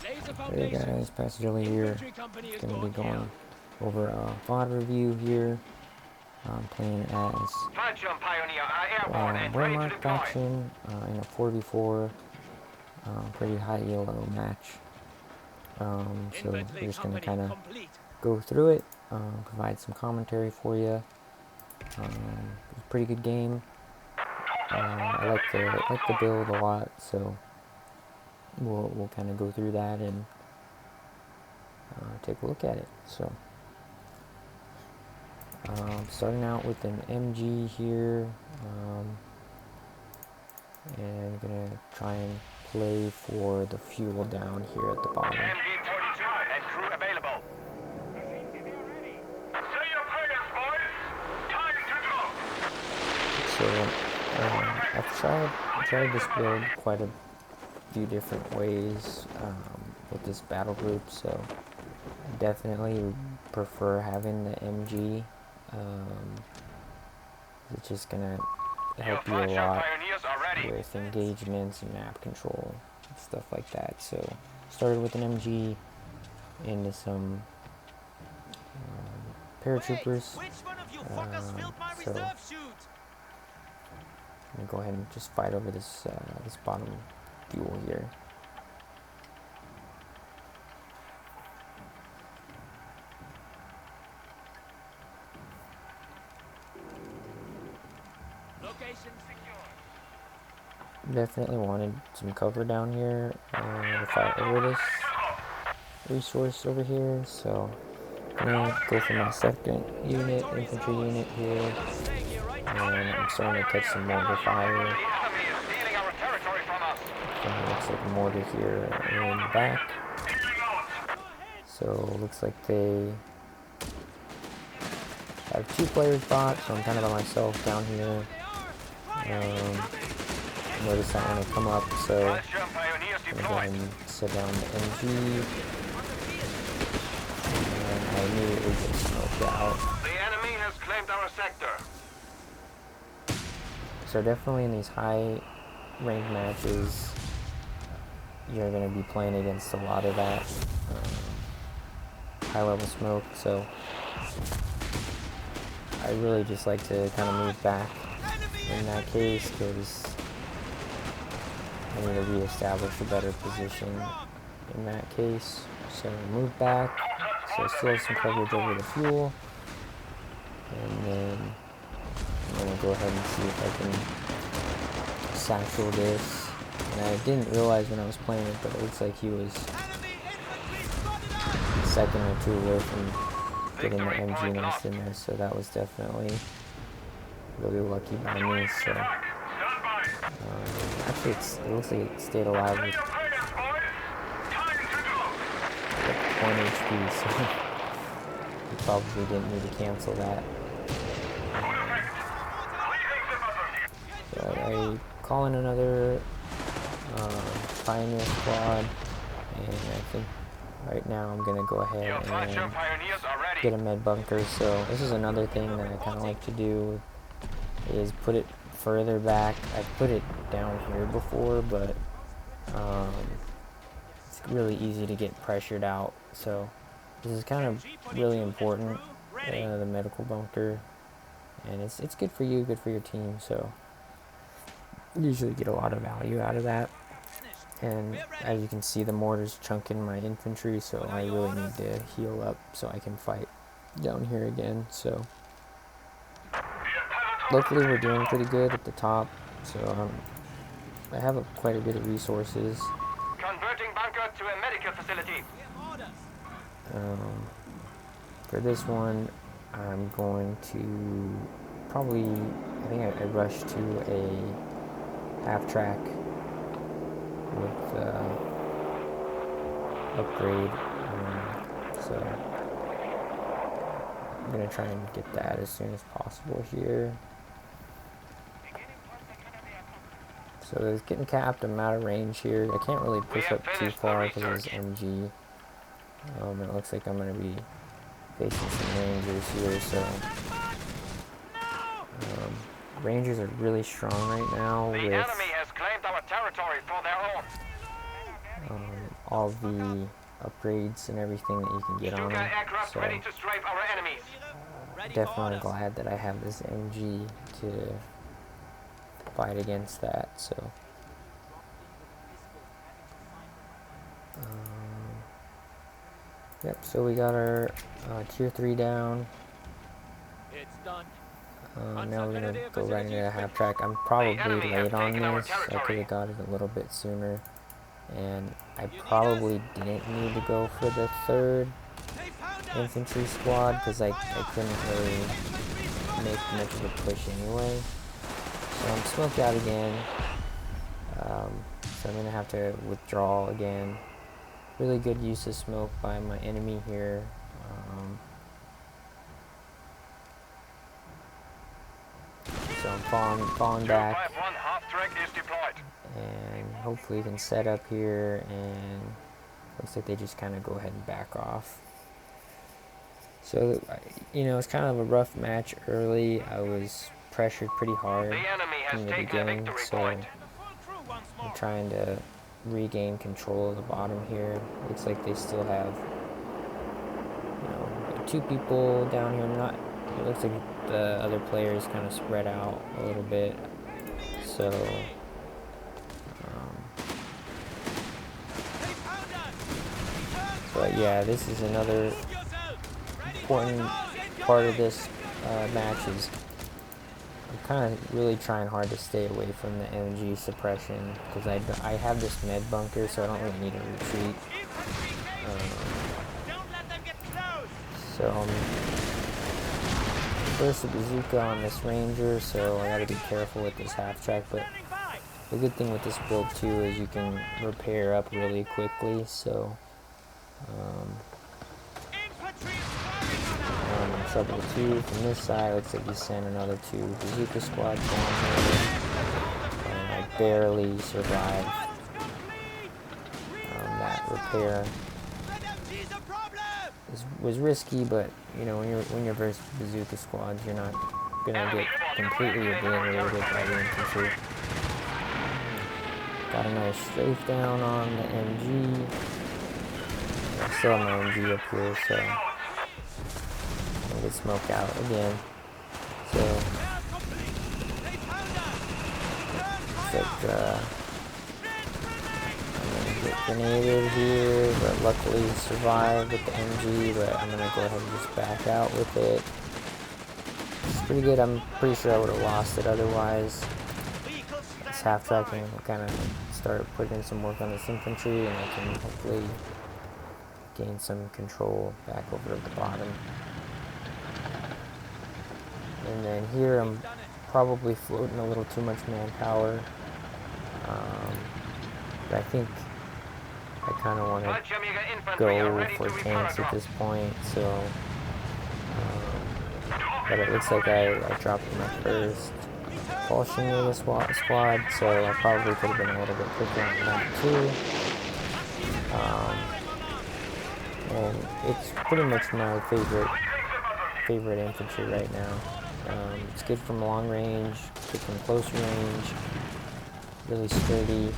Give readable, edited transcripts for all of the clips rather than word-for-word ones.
Hey guys, Pastor here. It's going to be going over a VOD review here. I'm playing as Waymark faction in a 4v4 pretty high ELO match. So we're just going to kind of go through it, provide some commentary for you. It's a pretty good game. I like the build a lot, so we'll kind of go through that and take a look at it. So starting out with an MG here, and gonna try and play for the fuel down here at the bottom. MG-42 and crew available. Say your prayers, boys. Time to go. So I've tried this build quite a few different ways with this battle group, so I definitely prefer having the MG. It's just gonna help you a lot with engagements and map control and stuff like that. So started with an MG into some paratroopers. So I'm gonna go ahead and just fight over this this bottom fuel here. Definitely wanted some cover down here to fight over this resource over here, so I'm gonna go for my second unit, infantry unit here, and I'm starting to catch some mortar fire. Looks like a mortar here in the back, so looks like they have 2 players bot, so I'm kind of by myself down here. Notice that when I come up, so I'm going to go ahead and set down the MG, and I immediately get smoked out. The enemy has claimed our sector. So definitely in these high ranked matches, you're going to be playing against a lot of that high level smoke, so I really just like to kind of move back in that case, because I need to re-establish a better position in that case. So move back, so still have some coverage over the fuel, and then I'm going to go ahead and see if I can satchel this. And I didn't realize when I was playing it, but it looks like he was a second or 2 away from getting the MG nest in there, so that was definitely really lucky by me. So actually it looks like it stayed alive with 1 HP, so you probably didn't need to cancel that. But I call in another Pioneer squad, and I think right now I'm going to go ahead and get a med bunker. So this is another thing that I kind of like to do, is put it further back. I've put it down here before, but it's really easy to get pressured out. So this is kind of really important, the medical bunker, and it's good for you, good for your team. So you usually get a lot of value out of that. And as you can see, the mortar's chunking my infantry, so I really need to heal up so I can fight down here again. So luckily we're doing pretty good at the top, so I have quite a bit of resources. Converting bunker to a medical facility. For this one, I'm going to probably, I think I rush to a half track with upgrade, so I'm going to try and get that as soon as possible here. So it's getting capped. I'm out of range here. I can't really push up too far because of this MG. And it looks like I'm going to be facing some Rangers here, so Rangers are really strong right now. The enemy has claimed our territory for their own. all the upgrades and everything that you can get on them. So definitely glad that I have this MG to fight against that. So yep, so we got our tier 3 down. Now we're gonna go right into the half track. I'm probably late on this. I could have got it a little bit sooner, and I probably didn't need to go for the 3rd infantry squad because I couldn't really make much of a push anyway. So I'm smoked out again. So I'm gonna have to withdraw again. Really good use of smoke by my enemy here. So I'm falling back, and hopefully we can set up here, and looks like they just kind of go ahead and back off. So, you know, it's kind of a rough match early. I was pressured pretty hard in the beginning, so I'm trying to regain control of the bottom here. Looks like they still have, you know, 2 people down here. It looks like the other players kind of spread out a little bit. So, but yeah, this is another important part of this match is I'm kind of really trying hard to stay away from the MG suppression because I have this med bunker, so I don't really need a retreat. So first a bazooka on this ranger, so I gotta be careful with this half track, but the good thing with this build too is you can repair up really quickly, so trouble 2 from this side. Looks like you sent another 2 bazooka squads down here, and I barely survived that repair. Was risky, but you know, when you're versus bazooka squads, you're not gonna get completely obliterated by the infantry. Got a nice strafe down on the MG. I still have my MG up here, so I'll get smoked out again. So looks like get grenaded here, but luckily survived with the MG, but I'm gonna go ahead and just back out with it. It's pretty good. I'm pretty sure I would have lost it otherwise. This half tracking will kind of start putting in some work on this infantry, and I can hopefully gain some control back over at the bottom. And then here I'm probably floating a little too much manpower, but I think I kind of want to go for tanks at this point, so but it looks like I dropped my first Fallschirmjäger squad, so I probably could have been a little bit quicker on that too. And it's pretty much my favorite infantry right now. It's good from long range, good from close range, really sturdy.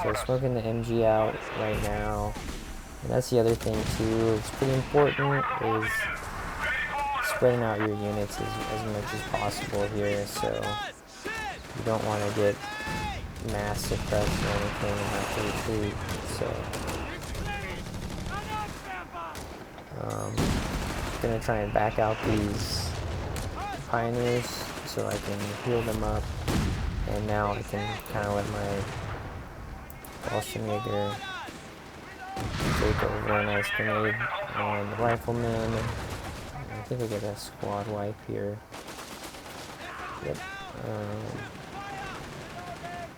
So smoking the MG out right now, and that's the other thing too. It's pretty important is spreading out your units as much as possible here. So you don't want to get mass suppressed or anything and have to retreat. So I'm gonna try and back out these pioneers so I can heal them up, and now I can kind of let my Fallschirmjäger take over a nice grenade on the rifleman. I think I get a squad wipe here. Yep.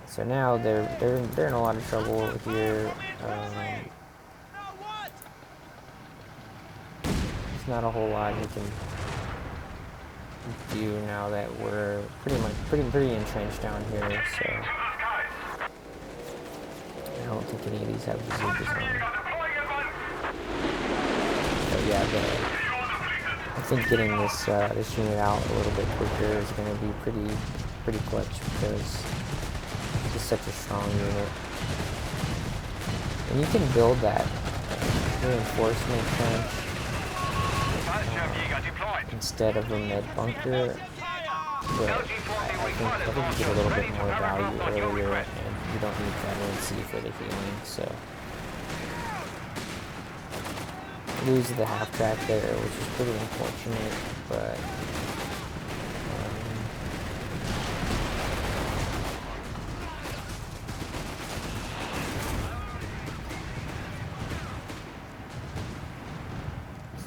So now they're in a lot of trouble here. There's not a whole lot you can do now that we're pretty entrenched down here. So I don't think any of these have bazookas on them. But yeah, I think getting this unit out a little bit quicker is going to be pretty clutch, because just such a strong unit. And you can build that reinforcement trench Fallschirmjäger deployed. instead of a med bunker, but I think you get a little bit more value earlier, and you don't need veteran C for the healing, so lose the half track there, which is pretty unfortunate, but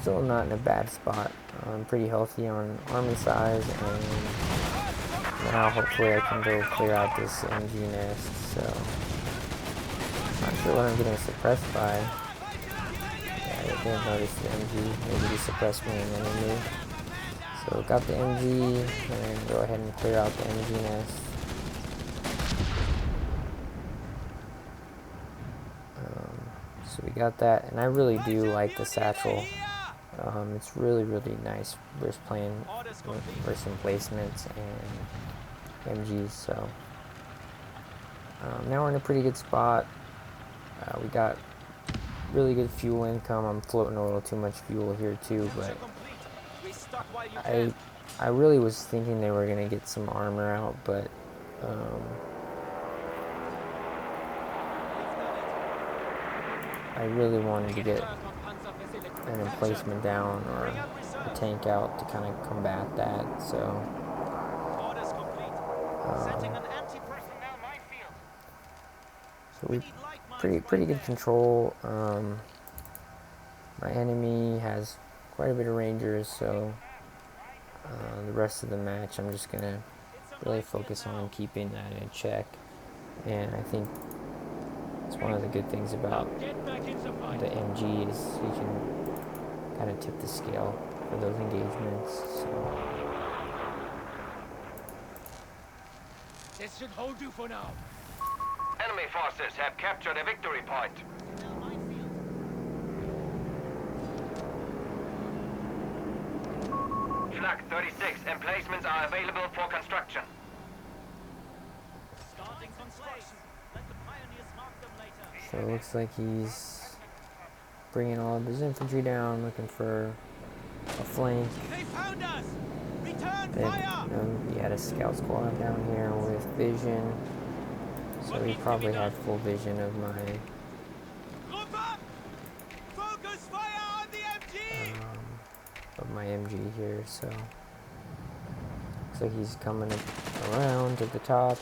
still not in a bad spot. I'm pretty healthy on army size, and now hopefully I can go clear out this MG nest, so not sure what I'm getting suppressed by. Yeah, I didn't notice the MG, maybe he suppressed me and then he moved. So got the MG, and go ahead and clear out the MG nest. So we got that, and I really do like the satchel. It's really nice versus playing versus emplacements and MGs. So now we're in a pretty good spot. We got really good fuel income. I'm floating a little too much fuel here too, but I really was thinking they were gonna get some armor out, but I really wanted to get an emplacement down or a tank out to kind of combat that, so we pretty good control. My enemy has quite a bit of rangers, so the rest of the match I'm just gonna really focus on keeping that in check, and I think it's one of the good things about the MG is you can kind of tip the scale for those engagements. So this should hold you for now. Enemy forces have captured a victory point. Flag 36, emplacements are available for construction. Starting construction. Let the pioneers mark them later. So it looks like he's bringing all of his infantry down, looking for a flank. They found us. Return Then, fire. he had a scout squad down here with vision, so he probably had full vision of my Group up. Focus fire on the MG. MG here. So looks like he's coming around to the top.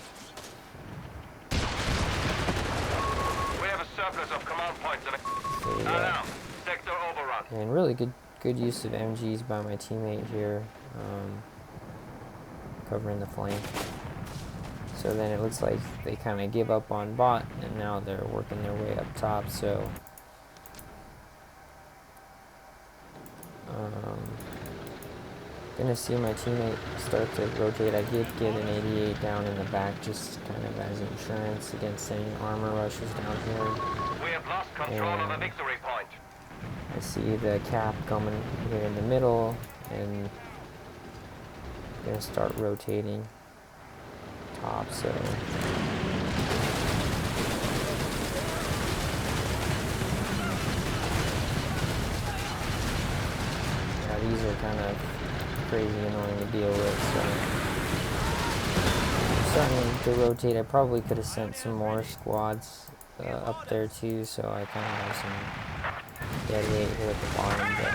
We have a surplus of command points. So, Now, sector overrun. and really good use of MGs by my teammate here, covering the flank. So then it looks like they kind of give up on bot, and now they're working their way up top. So gonna see my teammate start to rotate. I did get an 88 down in the back, just kind of as insurance against any armor rushes down here. We have lost control of a victory point. I see the cap coming here in the middle, and gonna start rotating top. So yeah, these are kind of crazy annoying to deal with. So I'm starting to rotate. I probably could have sent some more squads up there too, so I kind of have some dead weight here at the bottom, but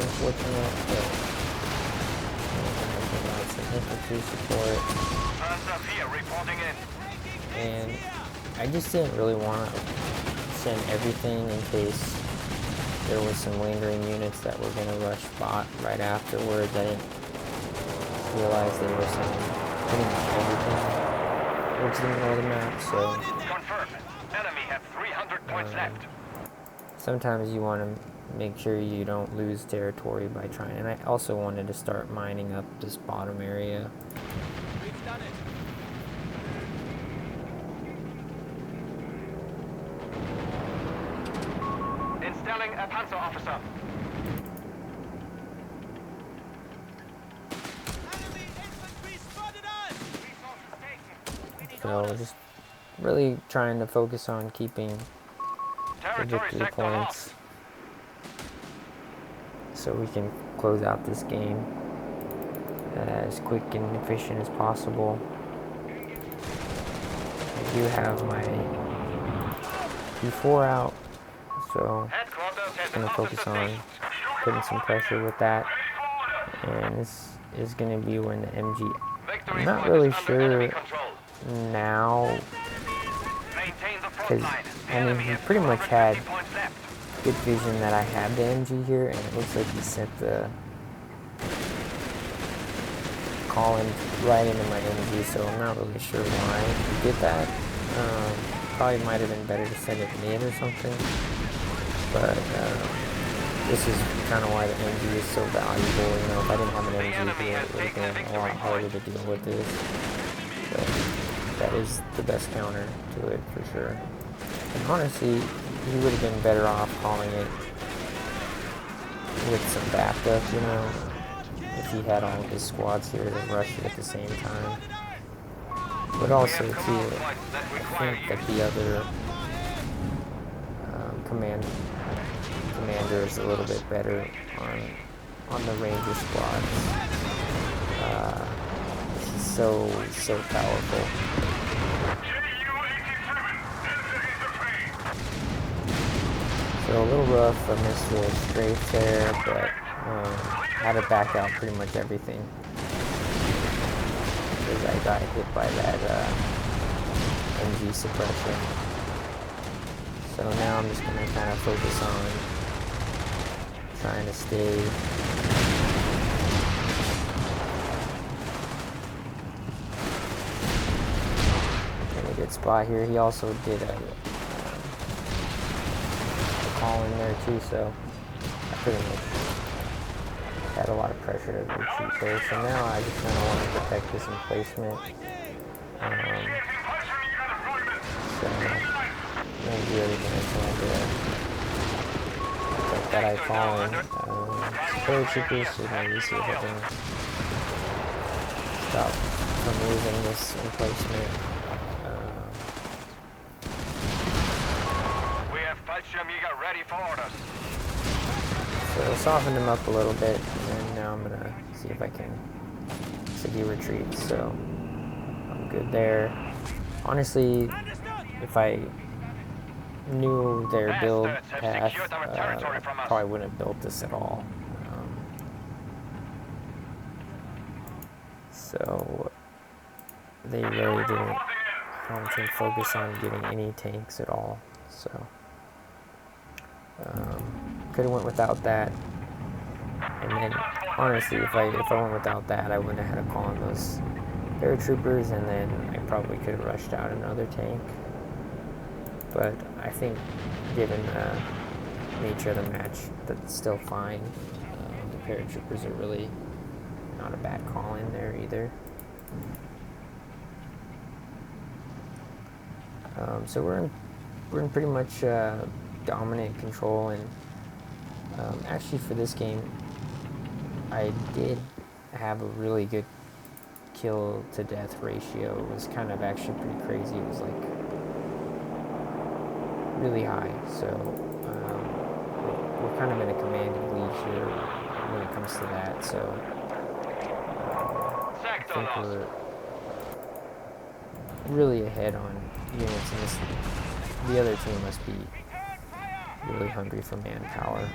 unfortunate, but provide some infantry support. Reporting in. And I just didn't really want to send everything in case there was some lingering units that were going to rush bot right afterwards. I didn't realize they were sending pretty much everything towards the middle of the map, so Confirmed. Enemy have 300 points left. sometimes you want to make sure you don't lose territory by trying. And I also wanted to start mining up this bottom area. We've done it. Sterling, a Panzer officer. Enemy infantry spotted us! So just really trying to focus on keeping the Territory victory sector points lost. so we can close out this game as quick and efficient as possible. I do have my P4 out, so Headquarters has just going an to focus officer on station. putting some pressure with that. And this is going to be when the MG... Victory I'm not point really is under enemy sure control. now, Maintain the front because line. The I mean enemy he has pretty much 250 had points left. good vision that I have the MG here, and it looks like he sent the calling right into my MG, so I'm not really sure why he did that. Probably might have been better to send it mid or something, but this is kind of why the MG is so valuable. You know, if I didn't have an MG here, it would have been a lot harder to deal with this, but that is the best counter to it for sure. And honestly, he would have been better off calling it with some backup, you know, if he had all of his squads here to rush it at the same time. But also, too, I think that the other commander is a little bit better on the Ranger squads. He's so powerful. So a little rough, I missed the strafe there, but had to back out pretty much everything because I got hit by that MG suppression. So now I'm just going to kind of focus on trying to stay in a good spot here. He also did a call in there too, so I pretty much had a lot of pressure to retreat there. So now I just kind of want to protect this emplacement. So maybe everything I can to protect that I fall in. Paratroopers, so maybe see if I can stop from losing this emplacement. Fallschirmjäger ready for orders. So softened him up a little bit, and now I'm gonna see if I can city retreat. So I'm good there. Honestly, if I knew their build path, probably wouldn't have built this at all. So they really didn't, I don't think, focus on getting any tanks at all. So could have went without that, and then honestly, if I went without that, I wouldn't have had to call on those paratroopers, and then I probably could have rushed out another tank. But I think, given the nature of the match, that's still fine. The paratroopers are really not a bad call in there either. So we're in pretty much dominant control, and actually for this game I did have a really good kill to death ratio. It was kind of actually pretty crazy. It was like really high, so we're kind of in a commanded lead here when it comes to that. So I think we're really ahead on units, and the other team must be really hungry for manpower.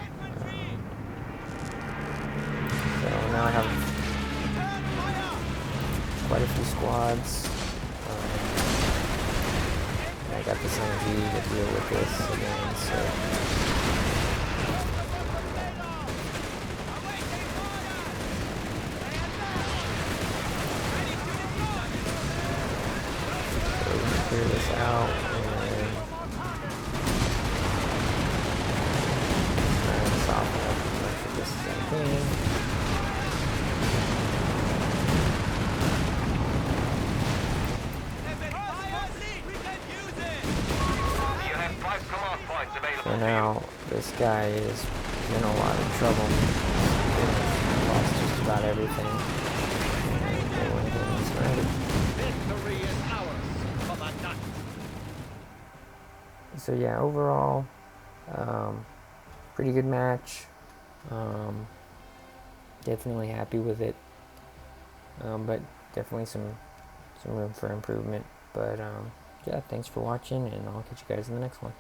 So now I have quite a few squads. I got this MG to deal with this again, so we can clear this out and try and soften up as much of this as I can. You have 5 command points available. So now this guy is in a lot of trouble. He lost just about everything. And they went in and surrendered. Victory is ours, Commandant. So yeah, overall, pretty good match. Definitely happy with it. But definitely some room for improvement. But yeah, thanks for watching, and I'll catch you guys in the next one.